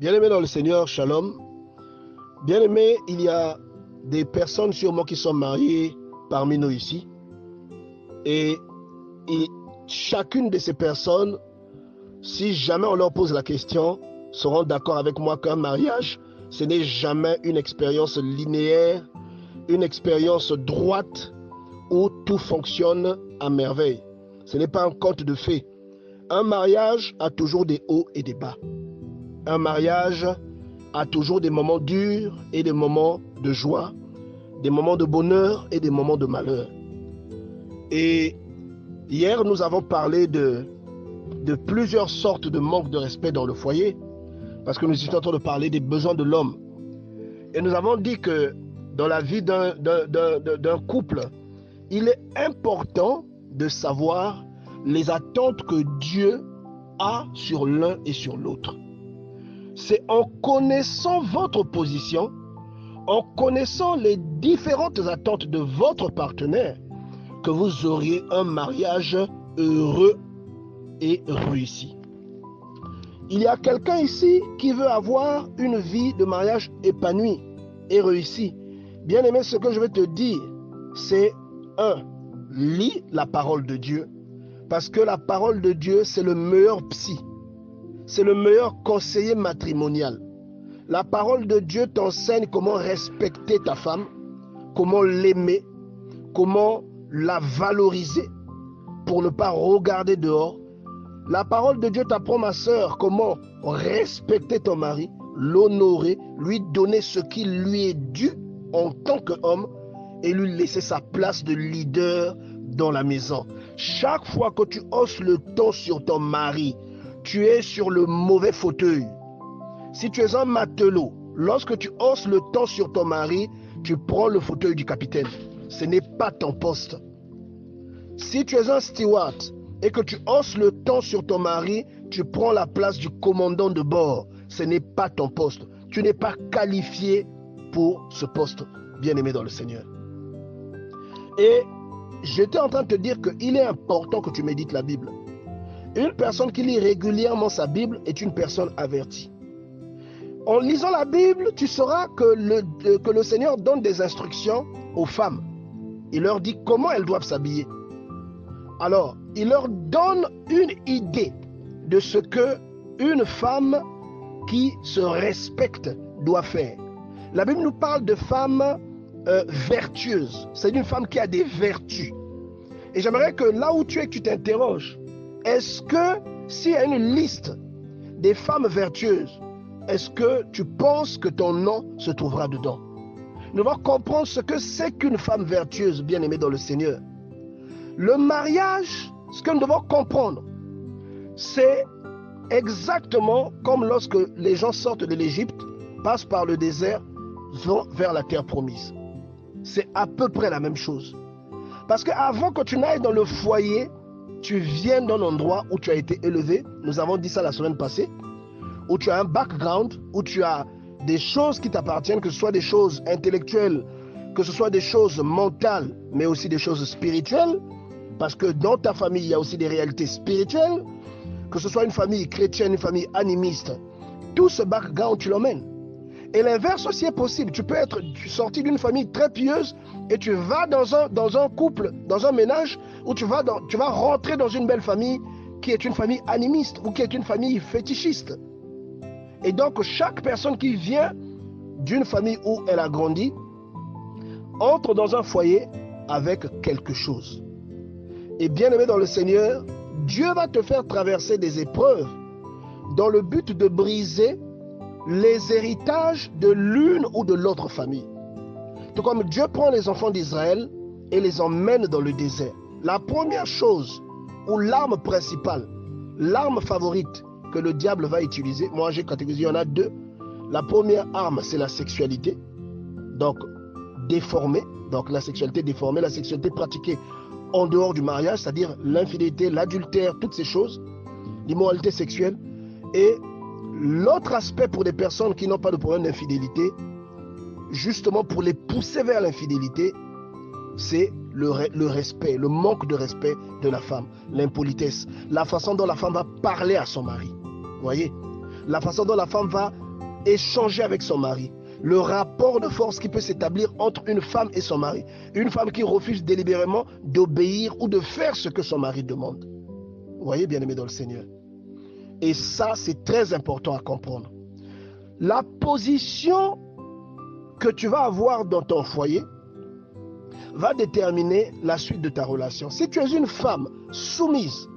Bien-aimés dans le Seigneur, shalom. Bien-aimés, il y a des personnes sûrement qui sont mariées parmi nous ici. Et chacune de ces personnes, si jamais on leur pose la question, seront d'accord avec moi qu'un mariage, ce n'est jamais une expérience linéaire, une expérience droite où tout fonctionne à merveille. Ce n'est pas un conte de fées. Un mariage a toujours des hauts et des bas. Un mariage a toujours des moments durs et des moments de joie, des moments de bonheur et des moments de malheur. Et hier, nous avons parlé de plusieurs sortes de manque de respect dans le foyer, parce que nous étions en train de parler des besoins de l'homme. Et nous avons dit que dans la vie d'un couple, il est important de savoir les attentes que Dieu a sur l'un et sur l'autre. C'est en connaissant votre position, en connaissant les différentes attentes de votre partenaire, que vous auriez un mariage heureux et réussi. Il y a quelqu'un ici qui veut avoir une vie de mariage épanouie et réussie. Bien aimé, ce que je vais te dire, c'est lis la parole de Dieu. Parce que la parole de Dieu, c'est le meilleur psy. C'est le meilleur conseiller matrimonial. La parole de Dieu t'enseigne comment respecter ta femme, comment l'aimer, comment la valoriser pour ne pas regarder dehors. La parole de Dieu t'apprend, ma sœur, comment respecter ton mari, l'honorer, lui donner ce qui lui est dû en tant qu'homme et lui laisser sa place de leader dans la maison. Chaque fois que tu hausses le ton sur ton mari, tu es sur le mauvais fauteuil. Si tu es un matelot, lorsque tu hausses le ton sur ton mari, tu prends le fauteuil du capitaine. Ce n'est pas ton poste. Si tu es un steward et que tu hausses le ton sur ton mari, tu prends la place du commandant de bord. Ce n'est pas ton poste. Tu n'es pas qualifié pour ce poste, bien-aimé dans le Seigneur. Et j'étais en train de te dire qu'il est important que tu médites la Bible. Une personne qui lit régulièrement sa Bible est une personne avertie. En lisant la Bible, tu sauras que le Seigneur donne des instructions aux femmes. Il leur dit comment elles doivent s'habiller. Alors, il leur donne une idée de ce qu'une femme qui se respecte doit faire. La Bible nous parle de femmes vertueuses. C'est une femme qui a des vertus. Et j'aimerais que là où tu es, que tu t'interroges. Est-ce que s'il y a une liste des femmes vertueuses, est-ce que tu penses que ton nom se trouvera dedans? Nous devons comprendre ce que c'est qu'une femme vertueuse, bien-aimée dans le Seigneur. Le mariage, ce que nous devons comprendre, c'est exactement comme lorsque les gens sortent de l'Égypte, passent par le désert, vont vers la terre promise. C'est à peu près la même chose. Parce qu'avant que tu n'ailles dans le foyer, tu viens d'un endroit où tu as été élevé, nous avons dit ça la semaine passée, où tu as un background, où tu as des choses qui t'appartiennent, que ce soit des choses intellectuelles, que ce soit des choses mentales, mais aussi des choses spirituelles, parce que dans ta famille, il y a aussi des réalités spirituelles, que ce soit une famille chrétienne, une famille animiste, tout ce background, tu l'emmènes. Et l'inverse aussi est possible. Tu peux être sorti d'une famille très pieuse et tu vas dans un couple, dans un ménage, où tu vas rentrer dans une belle famille qui est une famille animiste ou qui est une famille fétichiste. Et donc, chaque personne qui vient d'une famille où elle a grandi entre dans un foyer avec quelque chose. Et bien aimé dans le Seigneur, Dieu va te faire traverser des épreuves dans le but de briser les héritages de l'une ou de l'autre famille. Tout comme Dieu prend les enfants d'Israël et les emmène dans le désert. La première chose, ou l'arme principale, l'arme favorite que le diable va utiliser, moi j'ai catégorisé, il y en a deux. La première arme, c'est la sexualité, donc déformée, donc la sexualité déformée, la sexualité pratiquée en dehors du mariage, c'est-à-dire l'infidélité, l'adultère, toutes ces choses, l'immoralité sexuelle. Et l'autre aspect pour des personnes qui n'ont pas de problème d'infidélité, justement pour les pousser vers l'infidélité, c'est le respect, le manque de respect de la femme, l'impolitesse, la façon dont la femme va parler à son mari. Vous voyez, la façon dont la femme va échanger avec son mari. Le rapport de force qui peut s'établir entre une femme et son mari. Une femme qui refuse délibérément d'obéir ou de faire ce que son mari demande. Vous voyez, bien-aimé dans le Seigneur. Et ça, c'est très important à comprendre. La position que tu vas avoir dans ton foyer va déterminer la suite de ta relation. Si tu es une femme soumise,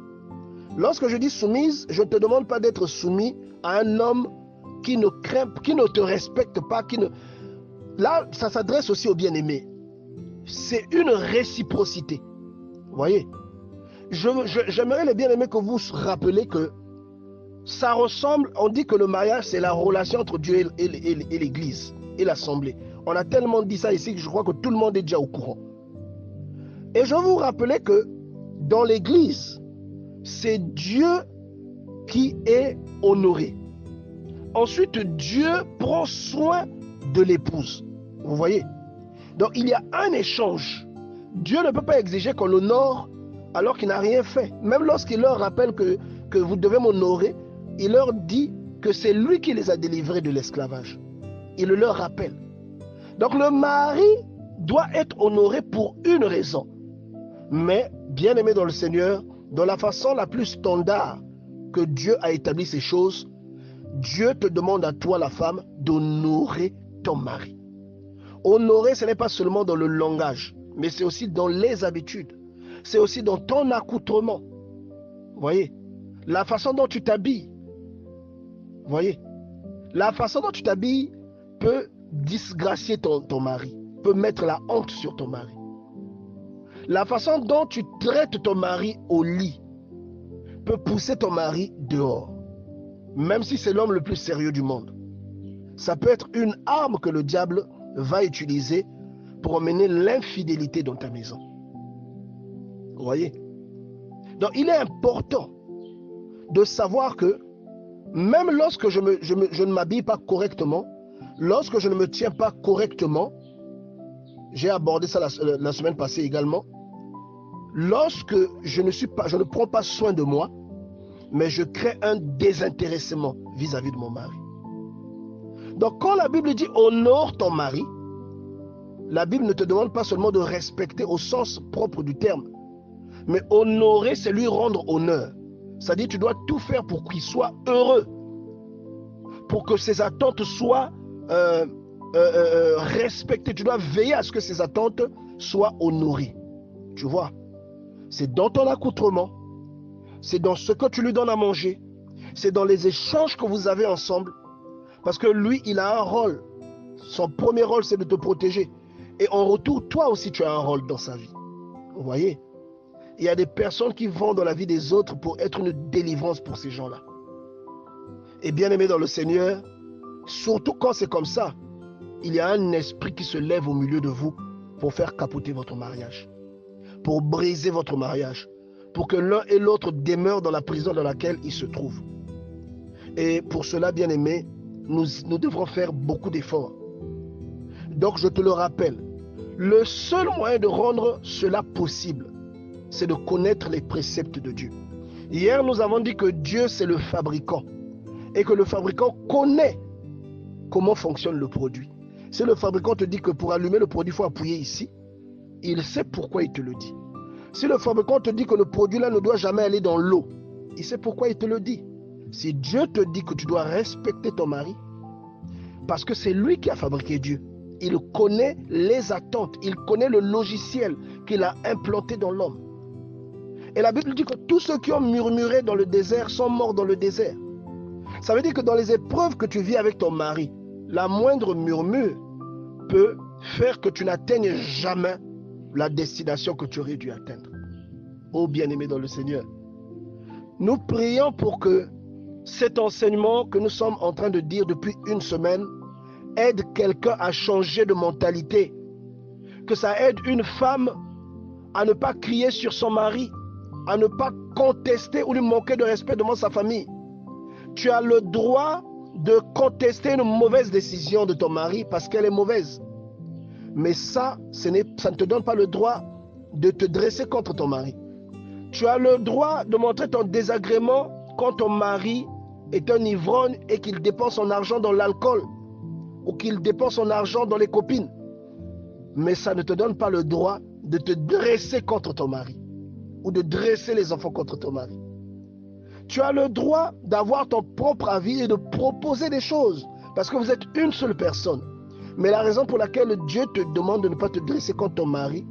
lorsque je dis soumise, je ne te demande pas d'être soumis à un homme qui ne craint, qui ne te respecte pas, Là, ça s'adresse aussi aux bien-aimés. C'est une réciprocité. Vous voyez? J'aimerais les bien-aimés que vous vous rappelez que ça ressemble, on dit que le mariage, c'est la relation entre Dieu et l'Église et l'Assemblée. On a tellement dit ça ici que je crois que tout le monde est déjà au courant. Et je veux vous rappeler que dans l'Église, c'est Dieu qui est honoré. Ensuite, Dieu prend soin de l'épouse. Vous voyez? Donc, il y a un échange. Dieu ne peut pas exiger qu'on l'honore alors qu'il n'a rien fait. Même lorsqu'il leur rappelle que vous devez m'honorer, il leur dit que c'est lui qui les a délivrés de l'esclavage. Il le leur rappelle. Donc, le mari doit être honoré pour une raison. Mais, bien aimé dans le Seigneur, dans la façon la plus standard que Dieu a établi ces choses, Dieu te demande à toi, la femme, d'honorer ton mari. Honorer, ce n'est pas seulement dans le langage, mais c'est aussi dans les habitudes. C'est aussi dans ton accoutrement. Vous voyez? La façon dont tu t'habilles. Vous voyez? La façon dont tu t'habilles peut disgracier ton mari, peut mettre la honte sur ton mari. La façon dont tu traites ton mari au lit peut pousser ton mari dehors. Même si c'est l'homme le plus sérieux du monde. Ça peut être une arme que le diable va utiliser pour emmener l'infidélité dans ta maison. Vous voyez? Donc il est important de savoir que même lorsque je ne m'habille pas correctement, lorsque je ne me tiens pas correctement, j'ai abordé ça la semaine passée également, lorsque je ne prends pas soin de moi, mais je crée un désintéressement vis-à-vis de mon mari. Donc quand la Bible dit honore ton mari, la Bible ne te demande pas seulement de respecter au sens propre du terme, mais honorer, c'est lui rendre honneur. C'est-à-dire tu dois tout faire pour qu'il soit heureux, pour que ses attentes soient respectées. Tu dois veiller à ce que ses attentes soient honorées. Tu vois, c'est dans ton accoutrement, c'est dans ce que tu lui donnes à manger, c'est dans les échanges que vous avez ensemble, parce que lui, il a un rôle. Son premier rôle, c'est de te protéger. Et en retour, toi aussi, tu as un rôle dans sa vie. Vous voyez? Il y a des personnes qui vont dans la vie des autres pour être une délivrance pour ces gens-là. Et bien aimé dans le Seigneur, surtout quand c'est comme ça, il y a un esprit qui se lève au milieu de vous pour faire capoter votre mariage, pour briser votre mariage, pour que l'un et l'autre demeurent dans la prison dans laquelle ils se trouvent. Et pour cela, bien aimé, nous devrons faire beaucoup d'efforts. Donc je te le rappelle, le seul moyen de rendre cela possible, c'est de connaître les préceptes de Dieu. Hier, nous avons dit que Dieu, c'est le fabricant et que le fabricant connaît comment fonctionne le produit. Si le fabricant te dit que pour allumer le produit, il faut appuyer ici, il sait pourquoi il te le dit. Si le fabricant te dit que le produit-là ne doit jamais aller dans l'eau, il sait pourquoi il te le dit. Si Dieu te dit que tu dois respecter ton mari, parce que c'est lui qui a fabriqué Dieu, il connaît les attentes, il connaît le logiciel qu'il a implanté dans l'homme. Et la Bible dit que tous ceux qui ont murmuré dans le désert sont morts dans le désert. Ça veut dire que dans les épreuves que tu vis avec ton mari, la moindre murmure peut faire que tu n'atteignes jamais la destination que tu aurais dû atteindre. Oh bien-aimé dans le Seigneur, nous prions pour que cet enseignement que nous sommes en train de dire depuis une semaine aide quelqu'un à changer de mentalité, que ça aide une femme à ne pas crier sur son mari, à ne pas contester ou lui manquer de respect devant sa famille. Tu as le droit de contester une mauvaise décision de ton mari parce qu'elle est mauvaise. Mais ça ne te donne pas le droit de te dresser contre ton mari. Tu as le droit de montrer ton désagrément quand ton mari est un ivrogne et qu'il dépense son argent dans l'alcool ou qu'il dépense son argent dans les copines. Mais ça ne te donne pas le droit de te dresser contre ton mari ou de dresser les enfants contre ton mari. Tu as le droit d'avoir ton propre avis et de proposer des choses parce que vous êtes une seule personne. Mais la raison pour laquelle Dieu te demande de ne pas te dresser contre ton mari,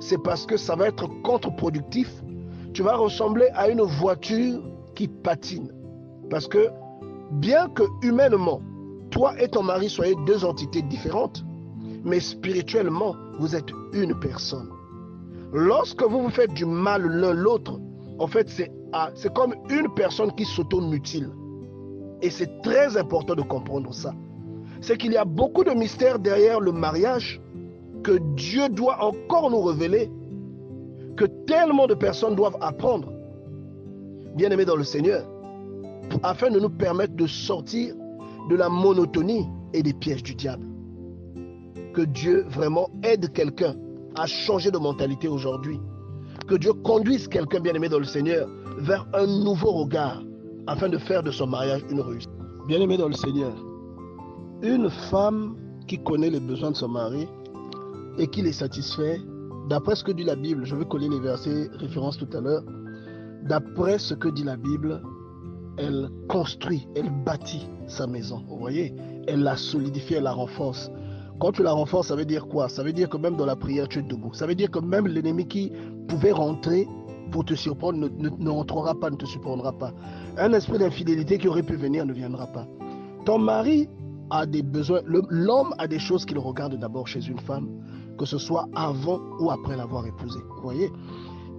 c'est parce que ça va être contre-productif. Tu vas ressembler à une voiture qui patine. Parce que bien que humainement, toi et ton mari soyez deux entités différentes, mais spirituellement, vous êtes une personne. Lorsque vous vous faites du mal l'un l'autre, en fait, c'est comme une personne qui s'auto-mutile. Et c'est très important de comprendre ça. C'est qu'il y a beaucoup de mystères derrière le mariage que Dieu doit encore nous révéler, que tellement de personnes doivent apprendre, bien-aimés dans le Seigneur, afin de nous permettre de sortir de la monotonie et des pièges du diable. Que Dieu vraiment aide quelqu'un à changer de mentalité aujourd'hui. Que Dieu conduise quelqu'un, bien-aimé dans le Seigneur, vers un nouveau regard, afin de faire de son mariage une réussite. Bien-aimé dans le Seigneur, une femme qui connaît les besoins de son mari et qui les satisfait, d'après ce que dit la Bible, je vais coller les versets référence tout à l'heure, d'après ce que dit la Bible, elle construit, elle bâtit sa maison. Vous voyez, elle la solidifie, elle la renforce. Quand tu la renforces, ça veut dire quoi? Ça veut dire que même dans la prière, tu es debout. Ça veut dire que même l'ennemi qui pouvait rentrer pour te surprendre ne rentrera pas, ne te surprendra pas. Un esprit d'infidélité qui aurait pu venir ne viendra pas. Ton mari a des besoins. L'homme a des choses qu'il regarde d'abord chez une femme, que ce soit avant ou après l'avoir épousée. Vous voyez?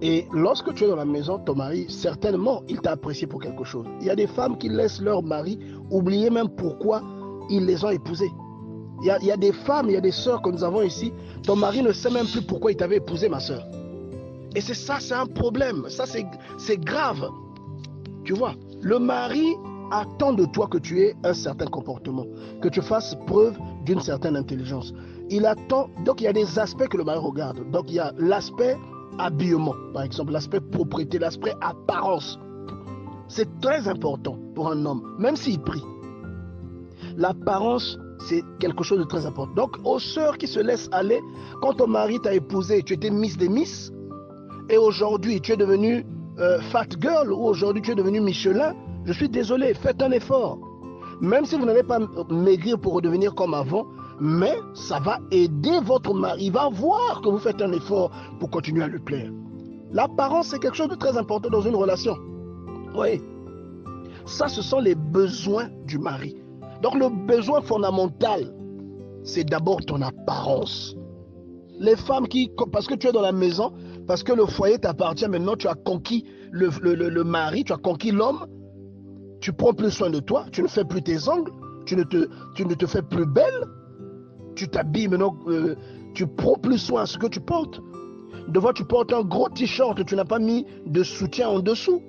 Et lorsque tu es dans la maison, ton mari, certainement, il t'a apprécié pour quelque chose. Il y a des femmes qui laissent leur mari oublier même pourquoi ils les ont épousées. Il y a des femmes, il y a des sœurs que nous avons ici, ton mari ne sait même plus pourquoi il t'avait épousé, ma sœur. Et c'est ça, c'est un problème. Ça, c'est grave. Tu vois, le mari attend de toi que tu aies un certain comportement, que tu fasses preuve d'une certaine intelligence. Il attend, donc il y a des aspects que le mari regarde. Donc il y a l'aspect habillement, par exemple, l'aspect propriété, l'aspect apparence. C'est très important pour un homme, même s'il prie. L'apparence, c'est quelque chose de très important. Donc, aux sœurs qui se laissent aller, quand ton mari t'a épousé, tu étais Miss des Miss, et aujourd'hui tu es devenu Fat Girl, ou aujourd'hui tu es devenu Michelin, je suis désolé, faites un effort. Même si vous n'allez pas maigrir pour redevenir comme avant, mais ça va aider votre mari. Il va voir que vous faites un effort pour continuer à lui plaire. L'apparence, c'est quelque chose de très important dans une relation. Oui. Ça, ce sont les besoins du mari. Donc, le besoin fondamental, c'est d'abord ton apparence. Les femmes qui, parce que tu es dans la maison, parce que le foyer t'appartient, maintenant tu as conquis le mari, tu as conquis l'homme, tu prends plus soin de toi, tu ne fais plus tes ongles, tu ne te fais plus belle, tu t'habilles maintenant, tu prends plus soin à ce que tu portes. Devant, tu portes un gros t-shirt, tu n'as pas mis de soutien en dessous.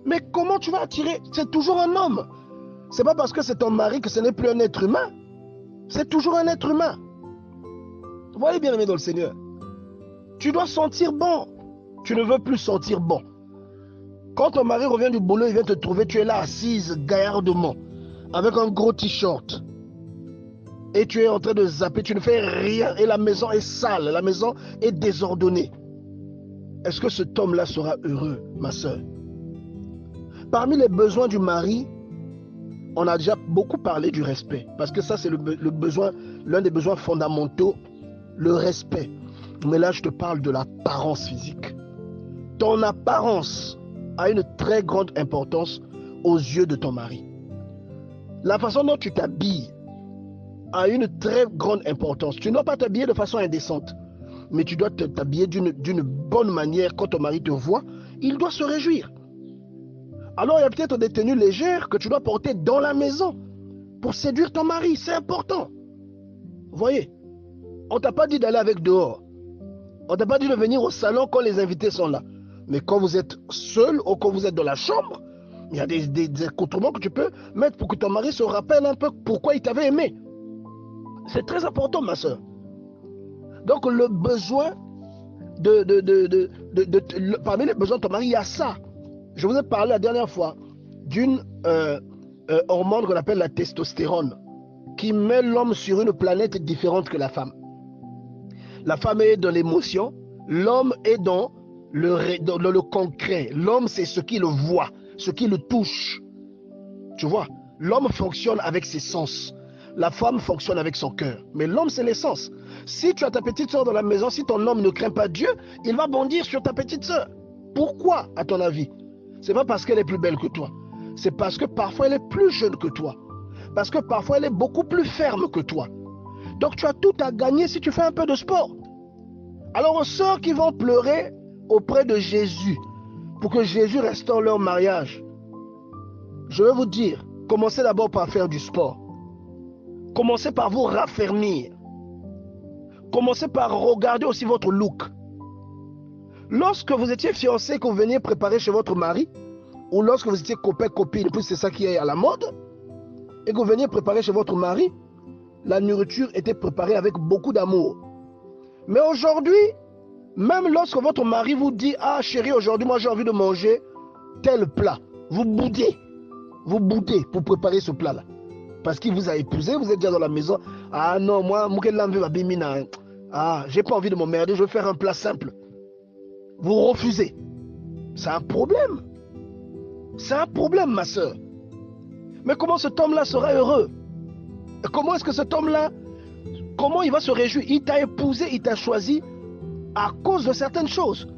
Mais comment tu vas attirer? C'est toujours un homme. C'est pas parce que c'est ton mari que ce n'est plus un être humain. C'est toujours un être humain. Vous voyez, bien aimé dans le Seigneur, tu dois sentir bon. Tu ne veux plus sentir bon. Quand ton mari revient du boulot, il vient te trouver, tu es là assise gaillardement, avec un gros t-shirt. Et tu es en train de zapper, tu ne fais rien. Et la maison est sale, la maison est désordonnée. Est-ce que cet homme-là sera heureux, ma soeur? Parmi les besoins du mari, on a déjà beaucoup parlé du respect. Parce que ça, c'est l'un des besoins fondamentaux, le respect. Mais là, je te parle de l'apparence physique. Ton apparence a une très grande importance aux yeux de ton mari. La façon dont tu t'habilles a une très grande importance. Tu ne dois pas t'habiller de façon indécente, mais tu dois t'habiller d'une bonne manière. Quand ton mari te voit, il doit se réjouir. Alors il y a peut-être des tenues légères que tu dois porter dans la maison pour séduire ton mari. C'est important. Vous voyez, on ne t'a pas dit d'aller avec dehors. On ne t'a pas dit de venir au salon quand les invités sont là. Mais quand vous êtes seul ou quand vous êtes dans la chambre, il y a des accoutrements que tu peux mettre pour que ton mari se rappelle un peu pourquoi il t'avait aimé. C'est très important, ma soeur. Donc, le besoin parmi les besoins de ton mari, il y a ça. Je vous ai parlé la dernière fois d'une hormone qu'on appelle la testostérone, qui met l'homme sur une planète différente que la femme. La femme est dans l'émotion, l'homme est dans le concret. L'homme, c'est ce qui le voit, ce qui le touche. Tu vois, l'homme fonctionne avec ses sens. La femme fonctionne avec son cœur. Mais l'homme, c'est l'essence. Si tu as ta petite soeur dans la maison, si ton homme ne craint pas Dieu, il va bondir sur ta petite soeur. Pourquoi, à ton avis? C'est pas parce qu'elle est plus belle que toi. C'est parce que parfois elle est plus jeune que toi. Parce que parfois elle est beaucoup plus ferme que toi. Donc tu as tout à gagner si tu fais un peu de sport. Alors aux sœurs qui vont pleurer auprès de Jésus pour que Jésus restaure leur mariage, je vais vous dire, commencez d'abord par faire du sport. Commencez par vous raffermir. Commencez par regarder aussi votre look. Lorsque vous étiez fiancé, que vous veniez préparer chez votre mari, ou lorsque vous étiez copain-copine, puis c'est ça qui est à la mode, et que vous veniez préparer chez votre mari, la nourriture était préparée avec beaucoup d'amour. Mais aujourd'hui, même lorsque votre mari vous dit « Ah chérie, aujourd'hui moi j'ai envie de manger tel plat », vous boudez pour préparer ce plat-là. Parce qu'il vous a épousé, vous êtes déjà dans la maison. « Ah non, moi, j'ai pas envie de m'emmerder, je vais faire un plat simple. » Vous refusez. C'est un problème. C'est un problème, ma soeur. Mais comment cet homme-là sera heureux? Comment est-ce que cet homme-là, comment il va se réjouir? Il t'a épousé, il t'a choisi à cause de certaines choses.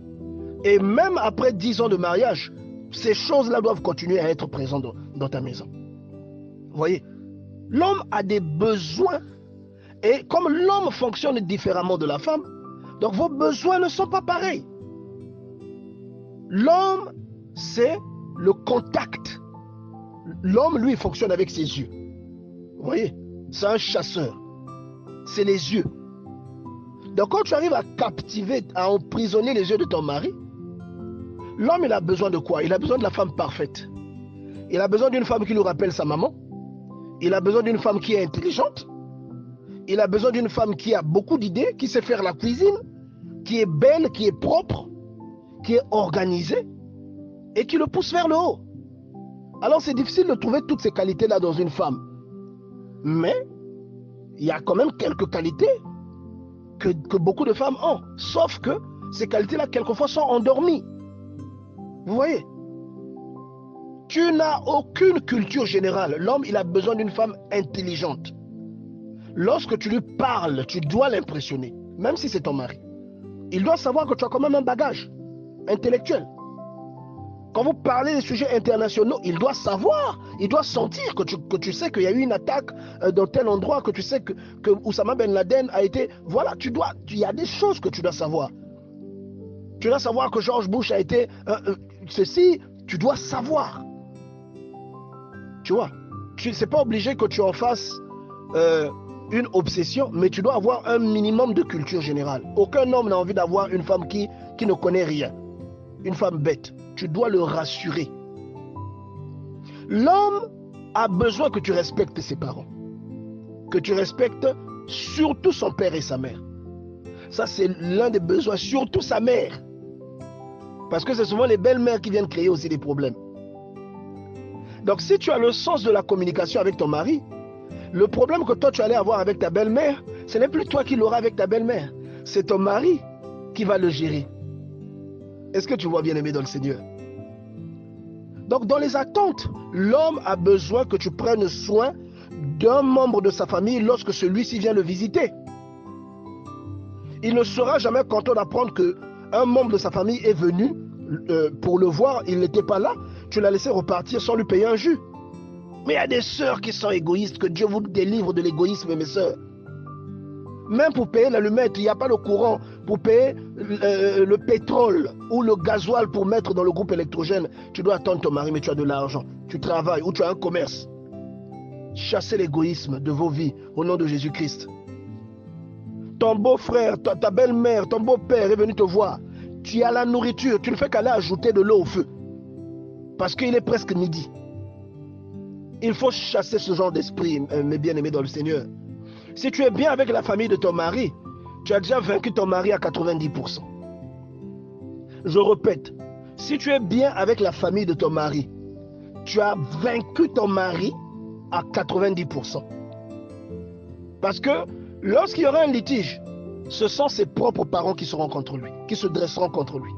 Et même après 10 ans de mariage, ces choses-là doivent continuer à être présentes dans ta maison. Vous voyez? L'homme a des besoins. Et comme l'homme fonctionne différemment de la femme, donc vos besoins ne sont pas pareils. L'homme, c'est le contact. L'homme, lui, fonctionne avec ses yeux. Vous voyez? C'est un chasseur. C'est les yeux. Donc quand tu arrives à captiver, à emprisonner les yeux de ton mari, l'homme, il a besoin de quoi? Il a besoin de la femme parfaite. Il a besoin d'une femme qui lui rappelle sa maman. Il a besoin d'une femme qui est intelligente. Il a besoin d'une femme qui a beaucoup d'idées, qui sait faire la cuisine, qui est belle, qui est propre, qui est organisée et qui le pousse vers le haut. Alors c'est difficile de trouver toutes ces qualités-là dans une femme. Mais il y a quand même quelques qualités que beaucoup de femmes ont. Sauf que ces qualités-là, quelquefois, sont endormies. Vous voyez? Tu n'as aucune culture générale. L'homme, il a besoin d'une femme intelligente. Lorsque tu lui parles, tu dois l'impressionner, même si c'est ton mari. Il doit savoir que tu as quand même un bagage intellectuel. Quand vous parlez des sujets internationaux, il doit savoir, il doit sentir que tu sais qu'il y a eu une attaque dans tel endroit, que tu sais que Oussama Ben Laden a été... Voilà, il y a des choses que tu dois savoir. Tu dois savoir que George Bush a été... ceci, tu dois savoir. Tu vois, c'est pas obligé que tu en fasses une obsession, mais tu dois avoir un minimum de culture générale. Aucun homme n'a envie d'avoir une femme qui ne connaît rien. Une femme bête. Tu dois le rassurer. L'homme a besoin que tu respectes ses parents. Que tu respectes surtout son père et sa mère. Ça, c'est l'un des besoins, surtout sa mère. Parce que c'est souvent les belles-mères qui viennent créer aussi des problèmes. Donc, si tu as le sens de la communication avec ton mari, le problème que toi, tu allais avoir avec ta belle-mère, ce n'est plus toi qui l'auras avec ta belle-mère. C'est ton mari qui va le gérer. Est-ce que tu vois, bien-aimé dans le Seigneur? Donc, dans les attentes, l'homme a besoin que tu prennes soin d'un membre de sa famille lorsque celui-ci vient le visiter. Il ne sera jamais content d'apprendre qu'un membre de sa famille est venu pour le voir, il n'était pas là, tu l'as laissé repartir sans lui payer un jus. Mais il y a des sœurs qui sont égoïstes, que Dieu vous délivre de l'égoïsme, mes sœurs. Même pour payer l'allumette, il n'y a pas le courant. Pour payer le pétrole ou le gasoil pour mettre dans le groupe électrogène, tu dois attendre ton mari, mais tu as de l'argent. Tu travailles ou tu as un commerce. Chassez l'égoïsme de vos vies au nom de Jésus-Christ. Ton beau-frère, ta belle-mère, ton beau-père est venu te voir. Tu as la nourriture, tu ne fais qu'aller ajouter de l'eau au feu. Parce qu'il est presque midi. Il faut chasser ce genre d'esprit, mes bien-aimés dans le Seigneur. Si tu es bien avec la famille de ton mari, tu as déjà vaincu ton mari à 90%. Je répète, si tu es bien avec la famille de ton mari, tu as vaincu ton mari à 90%. Parce que lorsqu'il y aura un litige, ce sont ses propres parents qui seront contre lui, qui se dresseront contre lui.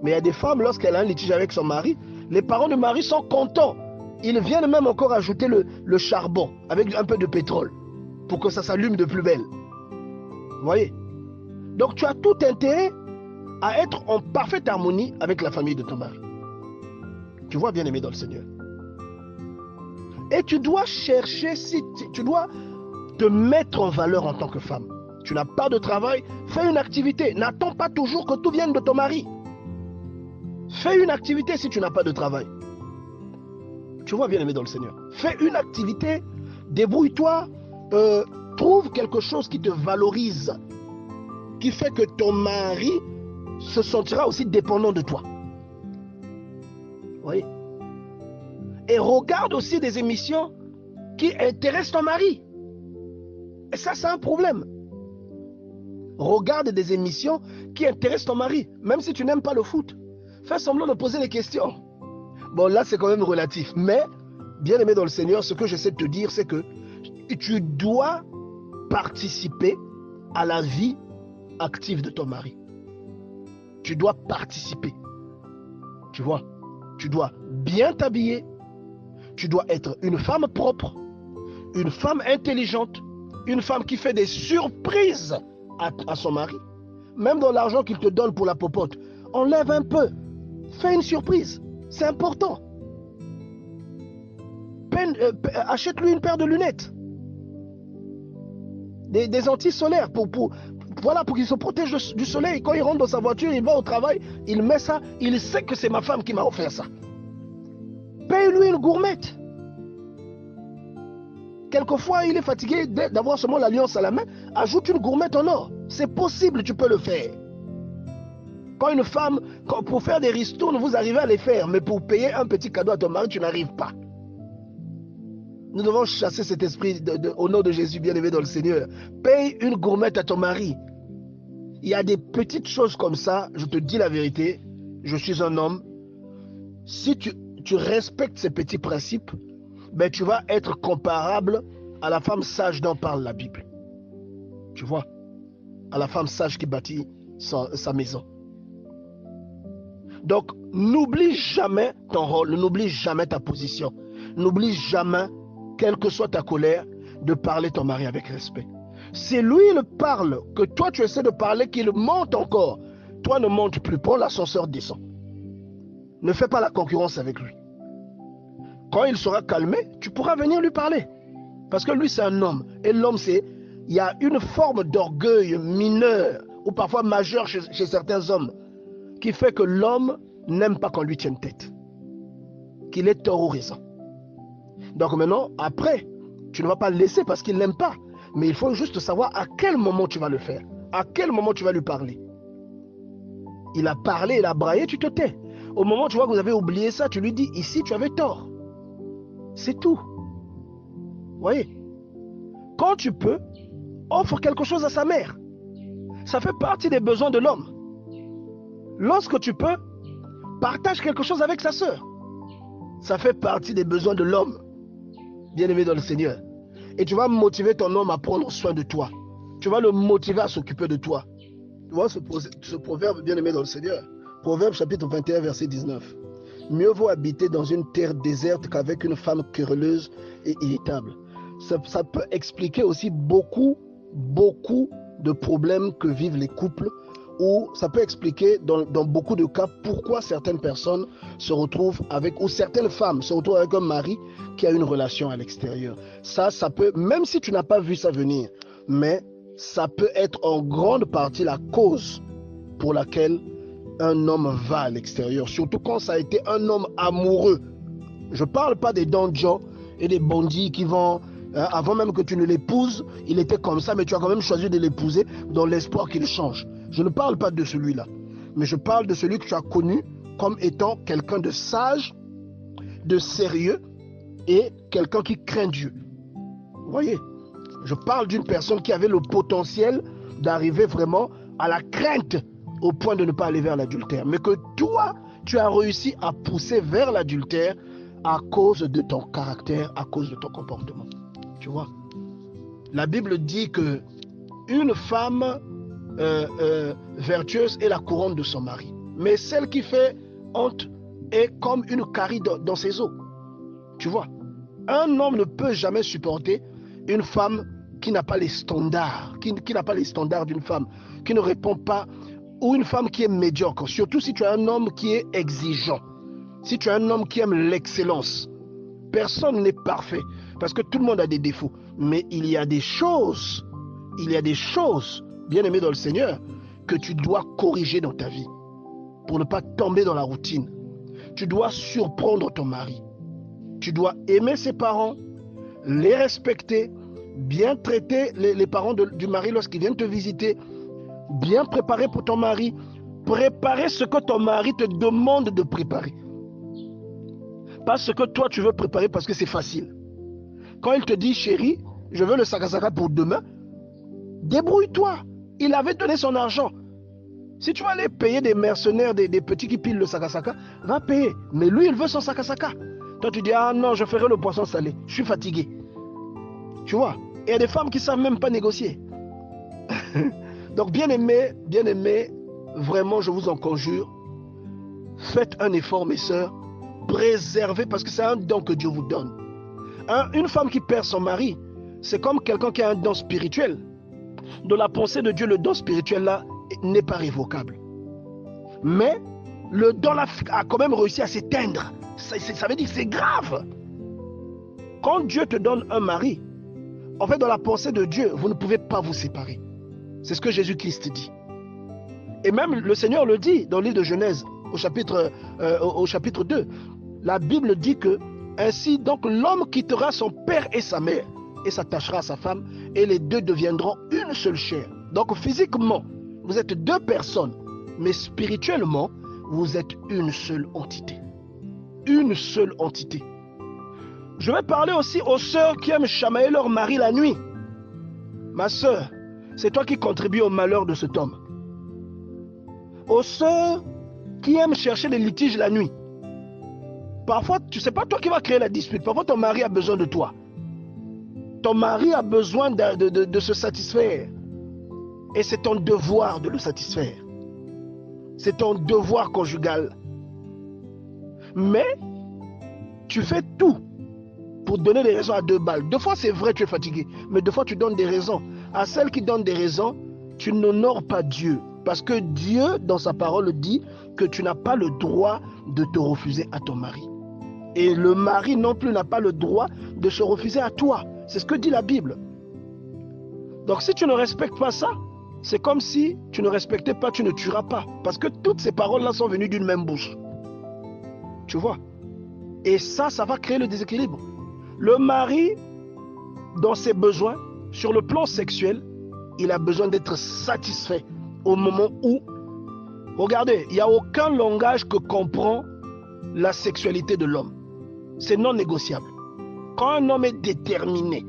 Mais il y a des femmes, lorsqu'elle a un litige avec son mari, les parents du mari sont contents. Ils viennent même encore ajouter le charbon avec un peu de pétrole pour que ça s'allume de plus belle. Vous voyez? Donc tu as tout intérêt à être en parfaite harmonie avec la famille de ton mari. Tu vois, bien aimé dans le Seigneur. Et tu dois chercher, tu dois te mettre en valeur en tant que femme. Tu n'as pas de travail, fais une activité. N'attends pas toujours que tout vienne de ton mari. Fais une activité si tu n'as pas de travail. Tu vois, bien aimé dans le Seigneur. Fais une activité, débrouille-toi, trouve quelque chose qui te valorise, qui fait que ton mari se sentira aussi dépendant de toi. Oui. Et regarde aussi des émissions qui intéressent ton mari. Et ça, c'est un problème. Regarde des émissions qui intéressent ton mari, même si tu n'aimes pas le foot. Fais semblant de poser les questions. Bon, là, c'est quand même relatif. Mais, bien aimé dans le Seigneur, ce que j'essaie de te dire, c'est que tu dois participer à la vie active de ton mari. Tu dois participer. Tu vois, tu dois bien t'habiller. Tu dois être une femme propre, une femme intelligente, une femme qui fait des surprises à son mari. Même dans l'argent qu'il te donne pour la popote, enlève un peu. Fais une surprise. C'est important. Achète-lui une paire de lunettes. Des anti-solaires pour qu'il se protège du soleil. Quand il rentre dans sa voiture, il va au travail, il met ça, il sait que c'est ma femme qui m'a offert ça. Paye-lui une gourmette. Quelquefois, il est fatigué d'avoir seulement l'alliance à la main. Ajoute une gourmette en or. C'est possible, tu peux le faire. Quand une femme, pour faire des ristournes, vous arrivez à les faire, mais pour payer un petit cadeau à ton mari, tu n'arrives pas. Nous devons chasser cet esprit au nom de Jésus, bien-aimé dans le Seigneur. Paye une gourmette à ton mari. Il y a des petites choses comme ça, je te dis la vérité, je suis un homme. Si tu respectes ces petits principes, ben tu vas être comparable à la femme sage dont parle la Bible. Tu vois, à la femme sage qui bâtit sa maison. Donc, n'oublie jamais ton rôle, n'oublie jamais ta position. N'oublie jamais, quelle que soit ta colère, de parler ton mari avec respect. Si lui il parle, que toi tu essaies de parler, qu'il monte encore, toi ne monte plus, prends l'ascenseur, descend. Ne fais pas la concurrence avec lui. Quand il sera calmé, tu pourras venir lui parler. Parce que lui c'est un homme. Et l'homme il y a une forme d'orgueil mineur, ou parfois majeur chez certains hommes, qui fait que l'homme n'aime pas qu'on lui tienne tête. Qu'il ait tort ou raison. Donc maintenant, après, tu ne vas pas le laisser parce qu'il n'aime pas. Mais il faut juste savoir à quel moment tu vas le faire. À quel moment tu vas lui parler. Il a parlé, il a braillé, tu te tais. Au moment où tu vois que vous avez oublié ça, tu lui dis, ici tu avais tort. C'est tout. Vous voyez? Quand tu peux, offre quelque chose à sa mère. Ça fait partie des besoins de l'homme. Lorsque tu peux, partage quelque chose avec sa sœur. Ça fait partie des besoins de l'homme, bien-aimé dans le Seigneur. Et tu vas motiver ton homme à prendre soin de toi. Tu vas le motiver à s'occuper de toi. Tu vois ce proverbe, bien-aimé dans le Seigneur. Proverbe chapitre 21, verset 19. Mieux vaut habiter dans une terre déserte qu'avec une femme querelleuse et irritable. Ça peut expliquer aussi beaucoup de problèmes que vivent les couples, ou ça peut expliquer dans beaucoup de cas pourquoi certaines personnes se retrouvent avec, ou certaines femmes se retrouvent avec un mari qui a une relation à l'extérieur. Ça peut, même si tu n'as pas vu ça venir, mais ça peut être en grande partie la cause pour laquelle un homme va à l'extérieur, surtout quand ça a été un homme amoureux. Je ne parle pas des donjons et des bandits qui vont, avant même que tu ne l'épouses, il était comme ça, mais tu as quand même choisi de l'épouser dans l'espoir qu'il change. Je ne parle pas de celui-là, mais je parle de celui que tu as connu comme étant quelqu'un de sage, de sérieux et quelqu'un qui craint Dieu. Vous voyez, je parle d'une personne qui avait le potentiel d'arriver vraiment à la crainte au point de ne pas aller vers l'adultère. Mais que toi, tu as réussi à pousser vers l'adultère à cause de ton caractère, à cause de ton comportement. Tu vois, la Bible dit que une femme vertueuse est la couronne de son mari. Mais celle qui fait honte est comme une carie dans ses os. Tu vois, un homme ne peut jamais supporter une femme qui n'a pas les standards, qui n'a pas les standards d'une femme, qui ne répond pas, ou une femme qui est médiocre, surtout si tu as un homme qui est exigeant, si tu as un homme qui aime l'excellence. Personne n'est parfait, parce que tout le monde a des défauts, mais il y a des choses, bien aimé dans le Seigneur, que tu dois corriger dans ta vie, pour ne pas tomber dans la routine. Tu dois surprendre ton mari. Tu dois aimer ses parents, les respecter, bien traiter les parents du mari lorsqu'ils viennent te visiter, bien préparer pour ton mari, préparer ce que ton mari te demande de préparer. Pas ce que toi tu veux préparer parce que c'est facile. Quand il te dit, chérie, je veux le sakasaka pour demain, débrouille-toi. Il avait donné son argent. Si tu vas aller payer des mercenaires, des petits qui pilent le sakasaka, va payer. Mais lui, il veut son sakasaka. Toi, tu dis, ah non, je ferai le poisson salé. Je suis fatigué. Tu vois, il y a des femmes qui ne savent même pas négocier. Donc, bien aimé, vraiment, je vous en conjure, faites un effort, mes sœurs, préservez, parce que c'est un don que Dieu vous donne. Une femme qui perd son mari, c'est comme quelqu'un qui a un don spirituel. De la pensée de Dieu, le don spirituel là n'est pas révocable. Mais le don là a quand même réussi à s'éteindre. Ça veut dire que c'est grave. Quand Dieu te donne un mari, en fait, dans la pensée de Dieu, vous ne pouvez pas vous séparer. C'est ce que Jésus-Christ dit. Et même le Seigneur le dit dans le livre de Genèse, au chapitre 2. La Bible dit que ainsi, donc, l'homme quittera son père et sa mère et s'attachera à sa femme, et les deux deviendront une seule chair. Donc, physiquement, vous êtes deux personnes, mais spirituellement, vous êtes une seule entité. Une seule entité. Je vais parler aussi aux sœurs qui aiment chamailler leur mari la nuit. Ma sœur, c'est toi qui contribues au malheur de cet homme. Aux sœurs qui aiment chercher les litiges la nuit. Parfois, tu ne sais pas toi qui vas créer la dispute. Parfois, ton mari a besoin de toi. Ton mari a besoin de se satisfaire. Et c'est ton devoir de le satisfaire. C'est ton devoir conjugal. Mais, tu fais tout pour donner des raisons à 2 balles. 2 fois, c'est vrai, tu es fatigué. Mais 2 fois, tu donnes des raisons. À celles qui donnent des raisons, tu n'honores pas Dieu. Parce que Dieu, dans sa parole, dit que tu n'as pas le droit de te refuser à ton mari. Et le mari non plus n'a pas le droit de se refuser à toi. C'est ce que dit la Bible. Donc si tu ne respectes pas ça, c'est comme si tu ne respectais pas, tu ne tueras pas. Parce que toutes ces paroles-là sont venues d'une même bouche. Tu vois? Et ça va créer le déséquilibre. Le mari, dans ses besoins, sur le plan sexuel, il a besoin d'être satisfait au moment où... Regardez, il n'y a aucun langage que comprend la sexualité de l'homme. C'est non négociable. Quand un homme est déterminé,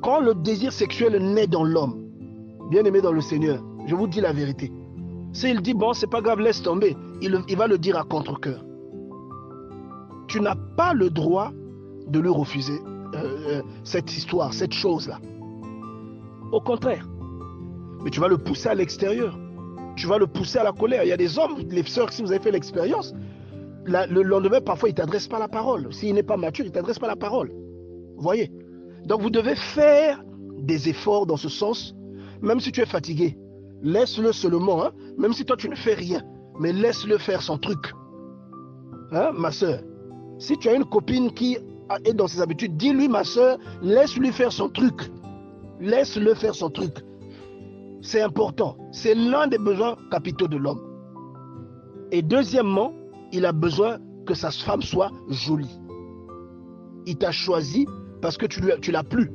quand le désir sexuel naît dans l'homme, bien aimé dans le Seigneur, je vous dis la vérité. S'il dit, bon, c'est pas grave, laisse tomber, il va le dire à contre-cœur. Tu n'as pas le droit de lui refuser cette histoire, cette chose-là. Au contraire. Mais tu vas le pousser à l'extérieur. Tu vas le pousser à la colère. Il y a des hommes, les sœurs, si vous avez fait l'expérience, le lendemain, parfois, il ne t'adresse pas la parole. S'il n'est pas mature, il ne t'adresse pas la parole. Vous voyez? Donc, vous devez faire des efforts dans ce sens, même si tu es fatigué. Laisse-le seulement, hein? Même si toi, tu ne fais rien. Mais laisse-le faire son truc. Hein, ma sœur? Si tu as une copine qui est dans ses habitudes, dis-lui, ma sœur, laisse-lui faire son truc. Laisse-le faire son truc. C'est important. C'est l'un des besoins capitaux de l'homme. Et deuxièmement, il a besoin que sa femme soit jolie. Il t'a choisi parce que tu l'as plu.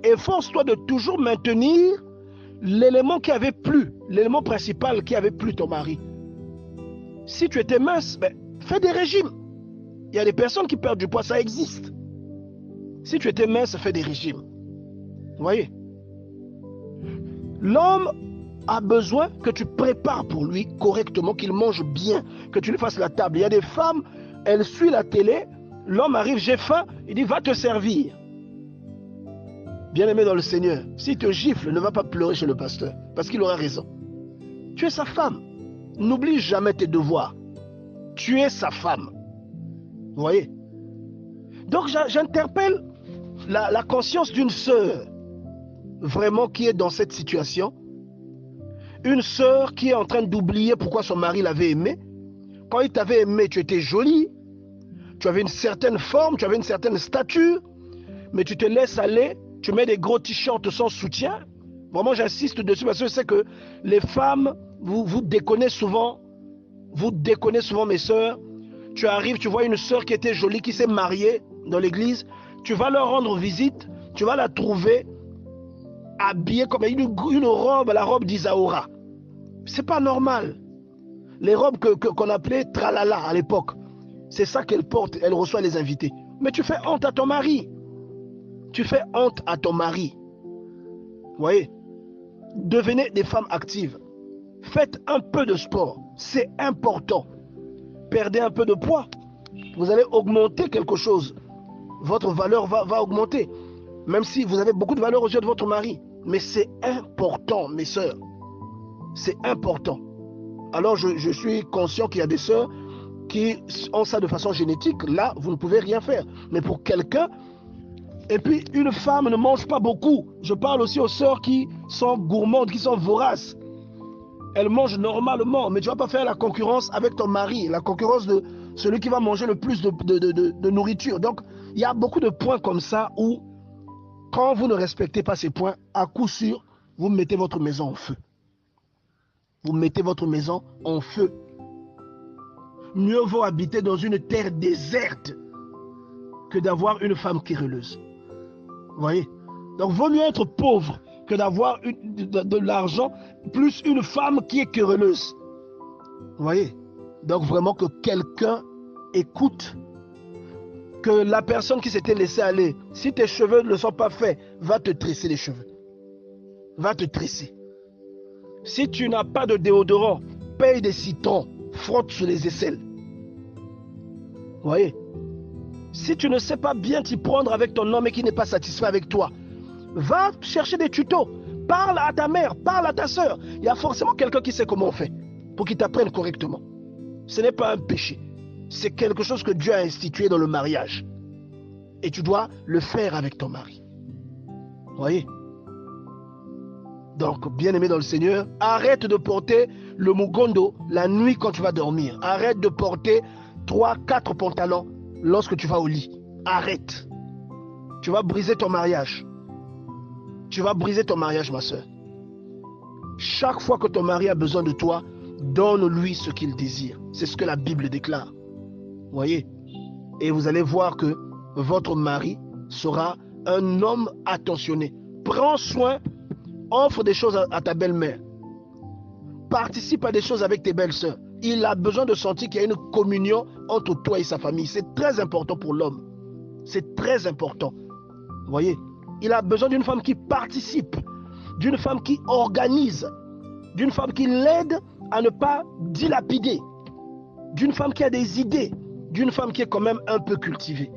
Efforce-toi de toujours maintenir l'élément qui avait plu, l'élément principal qui avait plu ton mari. Si tu étais mince, fais des régimes. Il y a des personnes qui perdent du poids, ça existe. Si tu étais mince, fais des régimes. Vous voyez? L'homme a besoin que tu prépares pour lui correctement, qu'il mange bien, que tu lui fasses la table. Il y a des femmes, elles suivent la télé, l'homme arrive, j'ai faim, il dit va te servir. Bien-aimé dans le Seigneur, s'il te gifle, ne va pas pleurer chez le pasteur, parce qu'il aura raison. Tu es sa femme. N'oublie jamais tes devoirs. Tu es sa femme. Vous voyez? Donc j'interpelle la conscience d'une sœur, vraiment qui est dans cette situation. Une sœur qui est en train d'oublier pourquoi son mari l'avait aimé. Quand il t'avait aimé, tu étais jolie, tu avais une certaine forme, tu avais une certaine stature, mais tu te laisses aller, tu mets des gros t-shirts sans soutien. Vraiment, j'insiste dessus parce que je sais que les femmes, vous déconnez souvent, mes sœurs. Tu arrives, tu vois une sœur qui était jolie, qui s'est mariée dans l'église, tu vas leur rendre visite, tu vas la trouver habillée comme une robe, la robe d'Isaora. C'est pas normal. Les robes qu'on appelait tralala à l'époque, c'est ça qu'elle porte, elle reçoit les invités. Mais tu fais honte à ton mari. Tu fais honte à ton mari. Vous voyez? Devenez des femmes actives. Faites un peu de sport. C'est important. Perdez un peu de poids. Vous allez augmenter quelque chose. Votre valeur va augmenter. Même si vous avez beaucoup de valeur aux yeux de votre mari. Mais c'est important, mes sœurs. C'est important. Alors, je suis conscient qu'il y a des sœurs qui ont ça de façon génétique. Là, vous ne pouvez rien faire. Mais pour quelqu'un... Et puis, une femme ne mange pas beaucoup. Je parle aussi aux sœurs qui sont gourmandes, qui sont voraces. Elles mangent normalement, mais tu ne vas pas faire la concurrence avec ton mari, la concurrence de celui qui va manger le plus de nourriture. Donc, il y a beaucoup de points comme ça où, quand vous ne respectez pas ces points, à coup sûr, vous mettez votre maison en feu. Vous mettez votre maison en feu. Mieux vaut habiter dans une terre déserte que d'avoir une femme querelleuse. Vous voyez? Donc, vaut mieux être pauvre que d'avoir de l'argent, plus une femme qui est querelleuse. Vous voyez? Donc, vraiment que quelqu'un écoute, que la personne qui s'était laissée aller, si tes cheveux ne sont pas faits, va te tresser les cheveux. Va te tresser. Si tu n'as pas de déodorant, paye des citrons, frotte sur les aisselles. Vous voyez? Si tu ne sais pas bien t'y prendre avec ton homme et qui n'est pas satisfait avec toi, va chercher des tutos. Parle à ta mère, parle à ta soeur. Il y a forcément quelqu'un qui sait comment on fait pour qu'il t'apprenne correctement. Ce n'est pas un péché. C'est quelque chose que Dieu a institué dans le mariage. Et tu dois le faire avec ton mari. Vous voyez? Donc, bien-aimé dans le Seigneur, arrête de porter le mugondo la nuit quand tu vas dormir. Arrête de porter 3, 4 pantalons lorsque tu vas au lit. Arrête. Tu vas briser ton mariage. Tu vas briser ton mariage, ma soeur. Chaque fois que ton mari a besoin de toi, donne-lui ce qu'il désire. C'est ce que la Bible déclare. Vous voyez? Et vous allez voir que votre mari sera un homme attentionné. Prends soin, offre des choses à ta belle-mère. Participe à des choses avec tes belles-sœurs. Il a besoin de sentir qu'il y a une communion entre toi et sa famille. C'est très important pour l'homme. C'est très important. Vous voyez? Il a besoin d'une femme qui participe, d'une femme qui organise, d'une femme qui l'aide à ne pas dilapider, d'une femme qui a des idées, d'une femme qui est quand même un peu cultivée.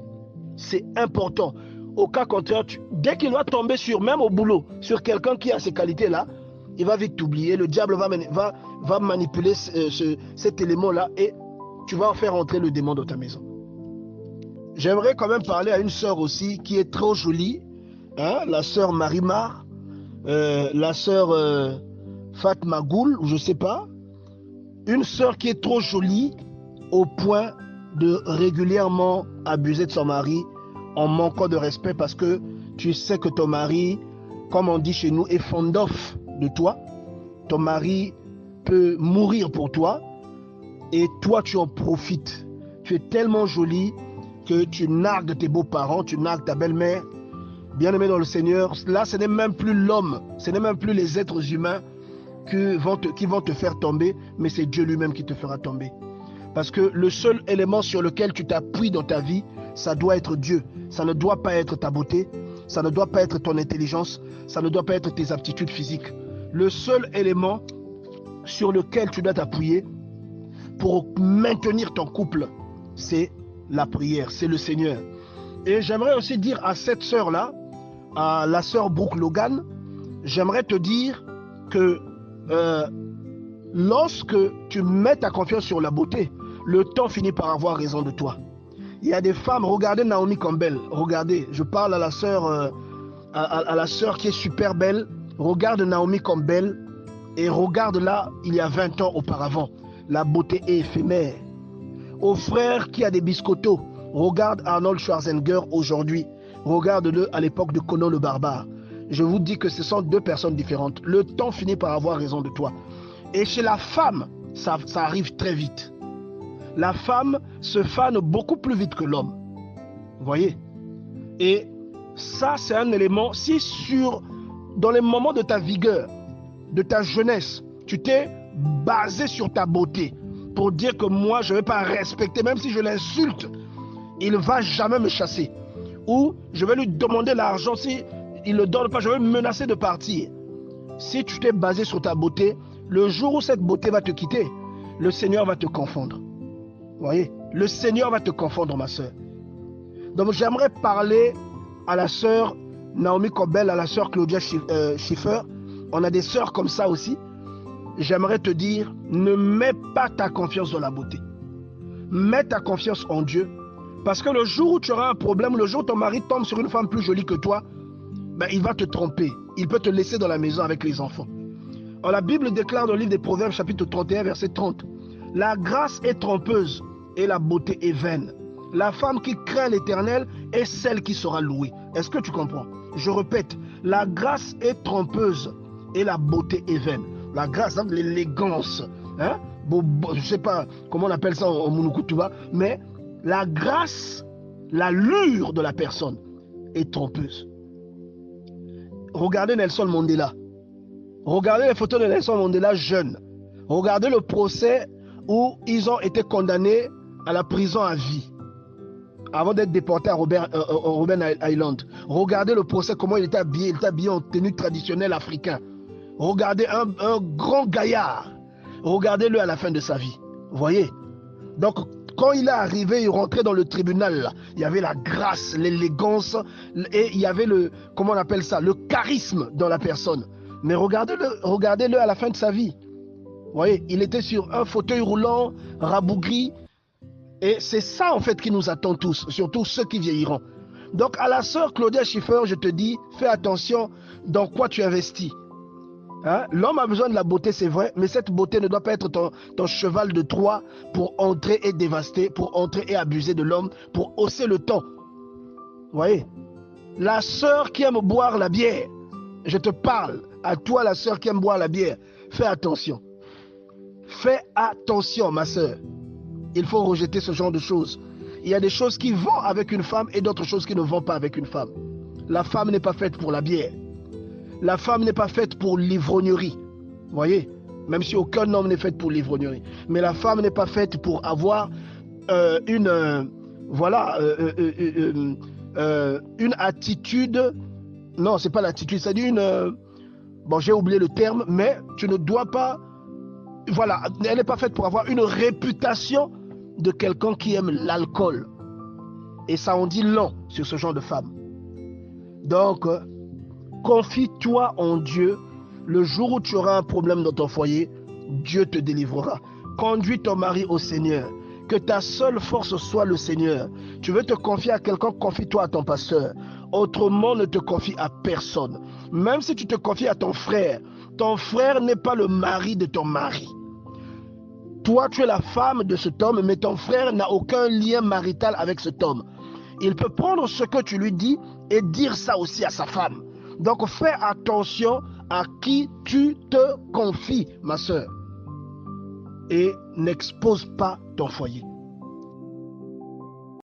C'est important. Au cas contraire, dès qu'il va tomber même au boulot, sur quelqu'un qui a ces qualités-là, il va vite t'oublier. Le diable va manipuler cet élément-là et tu vas faire entrer le démon dans ta maison. J'aimerais quand même parler à une sœur aussi qui est trop jolie, hein, la sœur Marimar, la sœur Fatma Goul, ou je ne sais pas. Une sœur qui est trop jolie au point de régulièrement abuser de son mari en manquant de respect parce que tu sais que ton mari, comme on dit chez nous, est fondoff de toi. Ton mari peut mourir pour toi et toi tu en profites. Tu es tellement jolie que tu nargues tes beaux-parents, tu nargues ta belle-mère. Bien-aimé dans le Seigneur, là ce n'est même plus l'homme, ce n'est même plus les êtres humains qui vont te faire tomber, mais c'est Dieu lui-même qui te fera tomber. Parce que le seul élément sur lequel tu t'appuies dans ta vie, ça doit être Dieu. Ça ne doit pas être ta beauté, ça ne doit pas être ton intelligence, ça ne doit pas être tes aptitudes physiques. le seul élément sur lequel tu dois t'appuyer pour maintenir ton couple, c'est la prière, c'est le Seigneur. Et j'aimerais aussi dire à cette sœur-là, à la sœur Brooke Logan, j'aimerais te dire que lorsque tu mets ta confiance sur la beauté, le temps finit par avoir raison de toi. Il y a des femmes, regardez Naomi Campbell, regardez, je parle à la sœur à la sœur qui est super belle, regarde Naomi Campbell et regarde là, il y a 20 ans auparavant, la beauté est éphémère. Au frère qui a des biscottos, regarde Arnold Schwarzenegger aujourd'hui, regarde-le à l'époque de Conan le barbare. Je vous dis que ce sont deux personnes différentes. Le temps finit par avoir raison de toi. Et chez la femme, ça arrive très vite. La femme se fane beaucoup plus vite que l'homme. Vous voyez? Et ça, c'est un élément, si dans les moments de ta vigueur, de ta jeunesse, tu t'es basé sur ta beauté pour dire que moi, je ne vais pas respecter, même si je l'insulte, il ne va jamais me chasser. Ou je vais lui demander l'argent, si il ne le donne pas, je vais me menacer de partir. Si tu t'es basé sur ta beauté, le jour où cette beauté va te quitter, le Seigneur va te confondre. Vous voyez? Le Seigneur va te confondre, ma soeur. Donc j'aimerais parler à la sœur Naomi Campbell, à la sœur Claudia Schiffer. On a des sœurs comme ça aussi. J'aimerais te dire, ne mets pas ta confiance dans la beauté. Mets ta confiance en Dieu. Parce que le jour où tu auras un problème, le jour où ton mari tombe sur une femme plus jolie que toi, ben, il va te tromper. Il peut te laisser dans la maison avec les enfants. Alors, la Bible déclare dans le livre des Proverbes, chapitre 31, verset 30. La grâce est trompeuse et la beauté est vaine. La femme qui craint l'Éternel est celle qui sera louée. Est-ce que tu comprends? Je répète, la grâce est trompeuse et la beauté est vaine. La grâce, hein, l'élégance, hein? Je ne sais pas comment on appelle ça en Mounoukoutouba, mais la grâce, l'allure de la personne est trompeuse. Regardez Nelson Mandela. Regardez les photos de Nelson Mandela jeune. Regardez le procès où ils ont été condamnés à la prison à vie avant d'être déportés à Robben Island. Regardez le procès, comment il était habillé. Il était habillé en tenue traditionnelle africaine. Regardez un grand gaillard. Regardez-le à la fin de sa vie. Vous voyez? Donc, quand il est arrivé, il rentrait dans le tribunal, là, il y avait la grâce, l'élégance, et il y avait comment on appelle ça, le charisme dans la personne. Mais regardez-le à la fin de sa vie. Vous voyez, il était sur un fauteuil roulant, rabougri. Et c'est ça, en fait, qui nous attend tous, surtout ceux qui vieilliront. Donc, à la sœur Claudia Schiffer, je te dis, fais attention dans quoi tu investis. Hein? L'homme a besoin de la beauté, c'est vrai, mais cette beauté ne doit pas être ton cheval de Troie pour entrer et dévaster, pour entrer et abuser de l'homme, pour hausser le temps. Vous voyez? La sœur qui aime boire la bière, je te parle à toi, la sœur qui aime boire la bière, fais attention. Fais attention, ma sœur. Il faut rejeter ce genre de choses. Il y a des choses qui vont avec une femme et d'autres choses qui ne vont pas avec une femme. La femme n'est pas faite pour la bière. La femme n'est pas faite pour l'ivrognerie. Vous voyez? Même si aucun homme n'est fait pour l'ivrognerie. Mais la femme n'est pas faite pour avoir une attitude. Non, c'est pas l'attitude, c'est une... bon, j'ai oublié le terme, mais tu ne dois pas... Voilà, elle n'est pas faite pour avoir une réputation de quelqu'un qui aime l'alcool. Et ça en dit long sur ce genre de femme. Donc, confie-toi en Dieu. Le jour où tu auras un problème dans ton foyer, Dieu te délivrera. Conduis ton mari au Seigneur. Que ta seule force soit le Seigneur. Tu veux te confier à quelqu'un, confie-toi à ton pasteur. Autrement, ne te confie à personne. Même si tu te confies à ton frère n'est pas le mari de ton mari. Toi, tu es la femme de cet homme, mais ton frère n'a aucun lien marital avec cet homme. Il peut prendre ce que tu lui dis et dire ça aussi à sa femme. Donc, fais attention à qui tu te confies, ma soeur. Et n'expose pas ton foyer.